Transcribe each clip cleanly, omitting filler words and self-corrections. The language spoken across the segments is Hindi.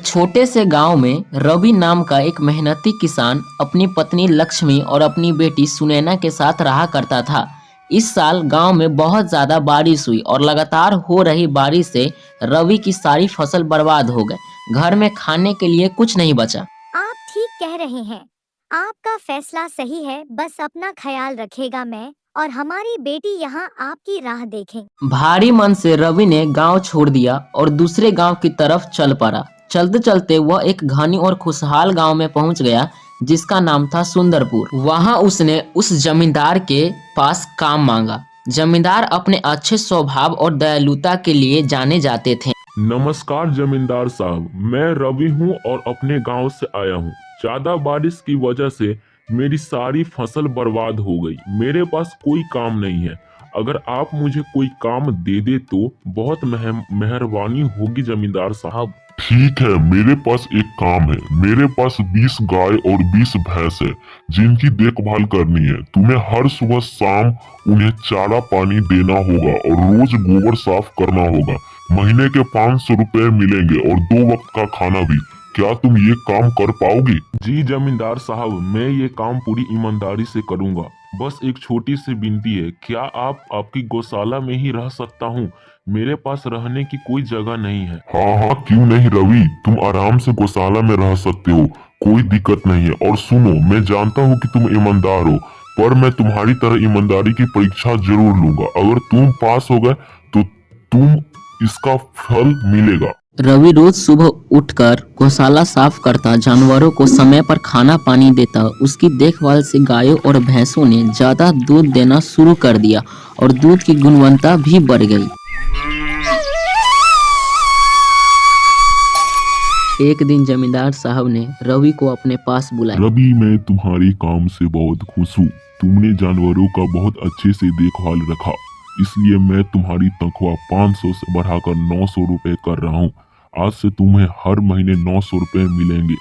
एक छोटे से गांव में रवि नाम का एक मेहनती किसान अपनी पत्नी लक्ष्मी और अपनी बेटी सुनैना के साथ रहा करता था। इस साल गांव में बहुत ज्यादा बारिश हुई और लगातार हो रही बारिश से रवि की सारी फसल बर्बाद हो गई। घर में खाने के लिए कुछ नहीं बचा। आप ठीक कह रहे हैं। आपका फैसला सही है। बस अपना ख्याल रखेगा मैं और हमारी बेटी यहाँ आपकी राह देखें। भारी मन से रवि ने गांव छोड़ दिया और दूसरे गांव की तरफ चल पड़ा। चलते चलते वह एक घनी और खुशहाल गांव में पहुंच गया जिसका नाम था सुंदरपुर। वहां उसने उस जमींदार के पास काम मांगा। जमींदार अपने अच्छे स्वभाव और दयालुता के लिए जाने जाते थे। नमस्कार जमींदार साहब, मैं रवि हूँ और अपने गांव से आया हूँ। ज्यादा बारिश की वजह से मेरी सारी फसल बर्बाद हो गई। मेरे पास कोई काम नहीं है। अगर आप मुझे कोई काम दे दे तो बहुत मेहरबानी होगी जमींदार साहब। ठीक है, मेरे पास एक काम है। मेरे पास 20 गाय और 20 भैंस है जिनकी देखभाल करनी है। तुम्हें हर सुबह शाम उन्हें चारा पानी देना होगा और रोज गोबर साफ करना होगा। महीने के 500 रुपए मिलेंगे और 2 वक्त का खाना भी। क्या तुम ये काम कर पाओगे? जी जमींदार साहब, मैं ये काम पूरी ईमानदारी से करूँगा। बस एक छोटी सी विनती है, क्या आप आपकी गौशाला में ही रह सकता हूँ? मेरे पास रहने की कोई जगह नहीं है। हाँ, क्यों नहीं रवि, तुम आराम से गौशाला में रह सकते हो, कोई दिक्कत नहीं है। और सुनो, मैं जानता हूँ कि तुम ईमानदार हो, पर मैं तुम्हारी तरह ईमानदारी की परीक्षा जरूर लूंगा। अगर तुम पास हो गए तो तुम इसका फल मिलेगा। रवि रोज सुबह उठकर गौशाला साफ करता, जानवरों को समय पर खाना पानी देता। उसकी देखभाल से गायों और भैंसों ने ज्यादा दूध देना शुरू कर दिया और दूध की गुणवत्ता भी बढ़ गई। एक दिन जमींदार साहब ने रवि को अपने पास बुलाया। रवि, मैं तुम्हारे काम से बहुत खुश हूँ। तुमने जानवरों का बहुत अच्छे से देखभाल रखा, इसलिए मैं तुम्हारी तनख्वाह 500 से बढ़ाकर 900 रुपए कर रहा हूँ। आज से तुम्हें हर महीने 900 रुपए मिलेंगे।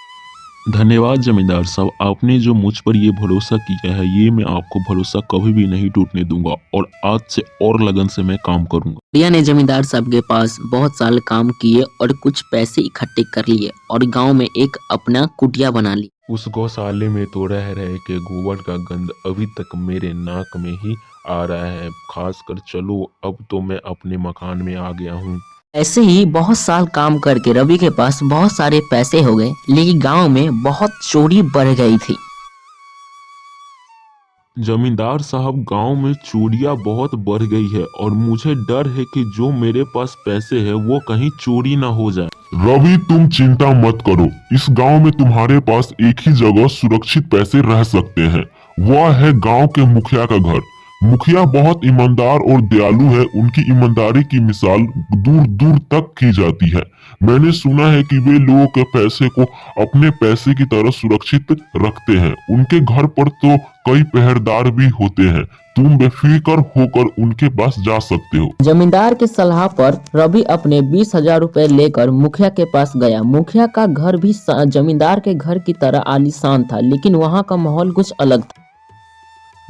धन्यवाद जमींदार साहब, आपने जो मुझ पर ये भरोसा किया है, ये मैं आपको भरोसा कभी भी नहीं टूटने दूंगा और आज से और लगन से मैं काम करूंगा। रिया ने जमींदार साहब के पास बहुत साल काम किए और कुछ पैसे इकट्ठे कर लिए और गांव में एक अपना कुटिया बना ली। उस गौशाले में तो रह रहे के गोबर का गंध अभी तक मेरे नाक में ही आ रहा है। खासकर चलो, अब तो मैं अपने मकान में आ गया हूँ। ऐसे ही बहुत साल काम करके रवि के पास बहुत सारे पैसे हो गए, लेकिन गांव में बहुत चोरी बढ़ गई थी। जमींदार साहब, गांव में चोरियां बहुत बढ़ गई है और मुझे डर है कि जो मेरे पास पैसे है वो कहीं चोरी ना हो जाए। रवि, तुम चिंता मत करो। इस गांव में तुम्हारे पास एक ही जगह सुरक्षित पैसे रह सकते हैं। वह है गांव के मुखिया का घर। मुखिया बहुत ईमानदार और दयालु है। उनकी ईमानदारी की मिसाल दूर दूर तक की जाती है। मैंने सुना है कि वे लोगों के पैसे को अपने पैसे की तरह सुरक्षित रखते हैं। उनके घर पर तो कई पहरेदार भी होते हैं। तुम बेफिक्र होकर उनके पास जा सकते हो। जमींदार की सलाह पर रवि अपने 20,000 रुपए लेकर मुखिया के पास गया। मुखिया का घर भी जमींदार के घर की तरह आलीशान था, लेकिन वहाँ का माहौल कुछ अलग था।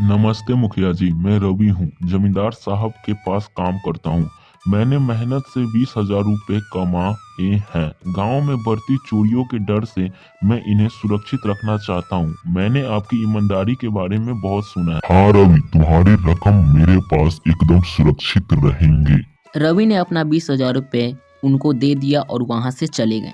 नमस्ते मुखिया जी, मैं रवि हूँ। जमींदार साहब के पास काम करता हूँ। मैंने मेहनत से 20,000 रुपए कमाए हैं। गांव में बढ़ती चोरियों के डर से मैं इन्हें सुरक्षित रखना चाहता हूँ। मैंने आपकी ईमानदारी के बारे में बहुत सुना है। हाँ रवि, तुम्हारी रकम मेरे पास एकदम सुरक्षित रहेंगे। रवि ने अपना 20,000 रुपए उनको दे दिया और वहाँ से चले गए।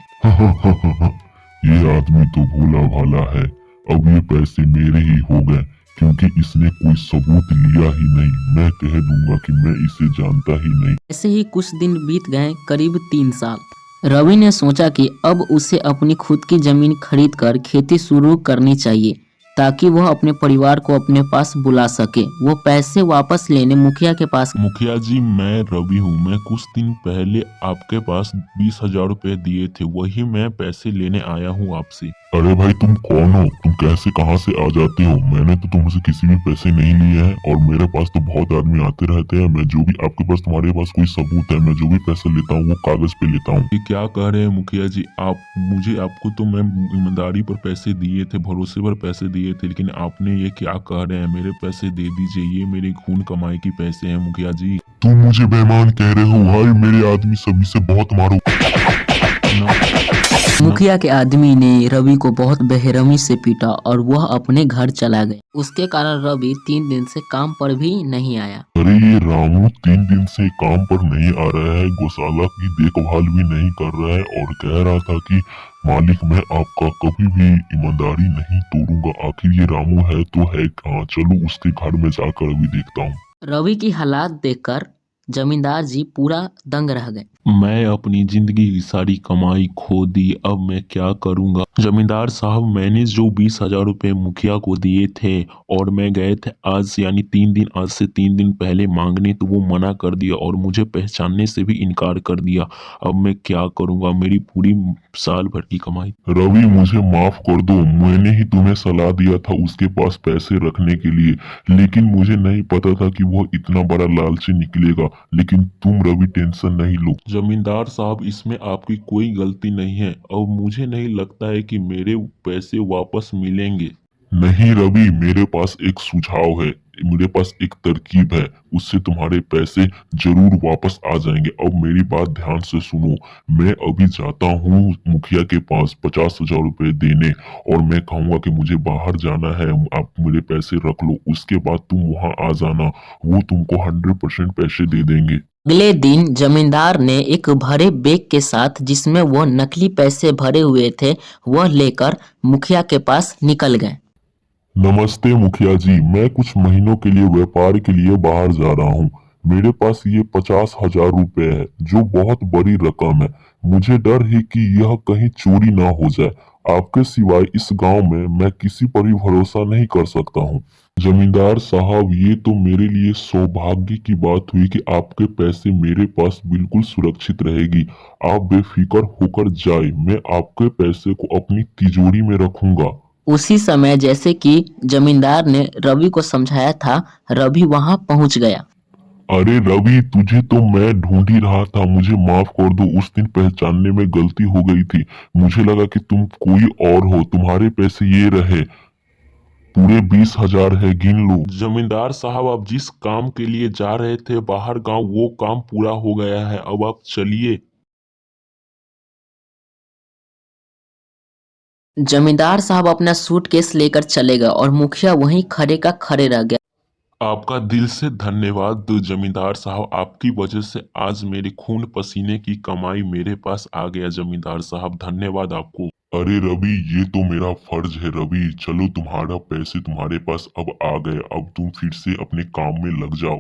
ये आदमी तो भोला भाला है। अब ये पैसे मेरे ही हो गए, क्योंकि इसने कोई सबूत लिया ही नहीं। मैं कह दूंगा कि मैं इसे जानता ही नहीं। ऐसे ही कुछ दिन बीत गए, करीब 3 साल। रवि ने सोचा कि अब उसे अपनी खुद की जमीन खरीदकर खेती शुरू करनी चाहिए ताकि वह अपने परिवार को अपने पास बुला सके। वो पैसे वापस लेने मुखिया के पास। मुखिया जी, मैं रवि हूँ। मैं कुछ दिन पहले आपके पास 20,000 रुपए दिए थे, वही मैं पैसे लेने आया हूँ आपसे। अरे भाई, तुम कौन हो? तुम कैसे कहाँ से आ जाते हो? मैंने तो तुमसे किसी भी पैसे नहीं लिए हैं और मेरे पास तो बहुत आदमी आते रहते हैं। मैं जो भी आपके पास, तुम्हारे पास कोई सबूत है? मैं जो भी पैसे लेता हूँ वो कागज पे लेता हूँ। ये क्या कह रहे हैं मुखिया जी? आपको तो मैं ईमानदारी पर पैसे दिए थे, भरोसे पर पैसे दिए थे, लेकिन आपने ये क्या कह रहे हैं? मेरे पैसे दे दीजिए, ये मेरे खून कमाई की पैसे हैं मुखिया जी। तुम मुझे बेईमान कह रहे हो? भाई, मेरे आदमी सभी से बहुत मारो। मुखिया के आदमी ने रवि को बहुत बेरहमी से पीटा और वह अपने घर चला गया। उसके कारण रवि 3 दिन से काम पर भी नहीं आया। अरे ये रामू 3 दिन से काम पर नहीं आ रहा है, गौशाला की देखभाल भी नहीं कर रहा है और कह रहा था कि मालिक मैं आपका कभी भी ईमानदारी नहीं तोड़ूंगा। आखिर ये रामू है तो है कहाँ? चलो उसके घर में जाकर अभी देखता हूँ। रवि की हालात देखकर जमींदार जी पूरा दंग रह गए। मैं अपनी जिंदगी की सारी कमाई खो दी, अब मैं क्या करूंगा? जमींदार साहब, मैंने जो 20,000 रुपए मुखिया को दिए थे और मैं गए थे आज यानी 3 दिन पहले मांगने, तो वो मना कर दिया और मुझे पहचानने से भी इनकार कर दिया। अब मैं क्या करूंगा? मेरी पूरी साल भर की कमाई। रवि मुझे माफ कर दो, मैंने ही तुम्हें सलाह दिया था उसके पास पैसे रखने के लिए, लेकिन मुझे नहीं पता था कि वो इतना बड़ा लालची निकलेगा। लेकिन तुम रवि टेंशन नहीं लो। जमींदार साहब, इसमें आपकी कोई गलती नहीं है और मुझे नहीं लगता है कि मेरे पैसे वापस मिलेंगे। नहीं रवि, मेरे पास एक सुझाव है, मेरे पास एक तरकीब है, उससे तुम्हारे पैसे जरूर वापस आ जाएंगे। अब मेरी बात ध्यान से सुनो। मैं अभी जाता हूँ मुखिया के पास 50,000 रुपए देने और मैं कहूँगा कि मुझे बाहर जाना है, आप मेरे पैसे रख लो। उसके बाद तुम वहाँ आ जाना, वो तुमको 100% पैसे दे देंगे। अगले दिन जमींदार ने एक भरे बैग के साथ जिसमें वह नकली पैसे भरे हुए थे वह लेकर मुखिया के पास निकल गए। नमस्ते मुखिया जी, मैं कुछ महीनों के लिए व्यापार के लिए बाहर जा रहा हूँ। मेरे पास ये 50,000 रुपए है जो बहुत बड़ी रकम है। मुझे डर है कि यह कहीं चोरी ना हो जाए। आपके सिवाय इस गांव में मैं किसी पर भी भरोसा नहीं कर सकता हूँ। जमींदार साहब, ये तो मेरे लिए सौभाग्य की बात हुई कि आपके पैसे मेरे पास बिल्कुल सुरक्षित रहेगी। आप बेफिक्र होकर जाए, मैं आपके पैसे को अपनी तिजोरी में रखूंगा। उसी समय जैसे कि जमींदार ने रवि को समझाया था, रवि वहां पहुंच गया। अरे रवि, तुझे तो मैं ढूंढ ही रहा था, मुझे माफ कर दो। उस दिन पहचानने में गलती हो गई थी, मुझे लगा कि तुम कोई और हो। तुम्हारे पैसे ये रहे, पूरे 20,000 है, गिन लो। जमींदार साहब, आप जिस काम के लिए जा रहे थे बाहर गांव, वो काम पूरा हो गया है, अब आप चलिए। जमींदार साहब अपना सूटकेस लेकर चले गए और मुखिया वहीं खड़े का खड़े रह गया। आपका दिल से धन्यवाद जमींदार साहब, आपकी वजह से आज मेरे खून पसीने की कमाई मेरे पास आ गया। जमींदार साहब, धन्यवाद आपको। अरे रवि, ये तो मेरा फर्ज है रवि। चलो, तुम्हारा पैसे तुम्हारे पास अब आ गए, अब तुम फिर से अपने काम में लग जाओ।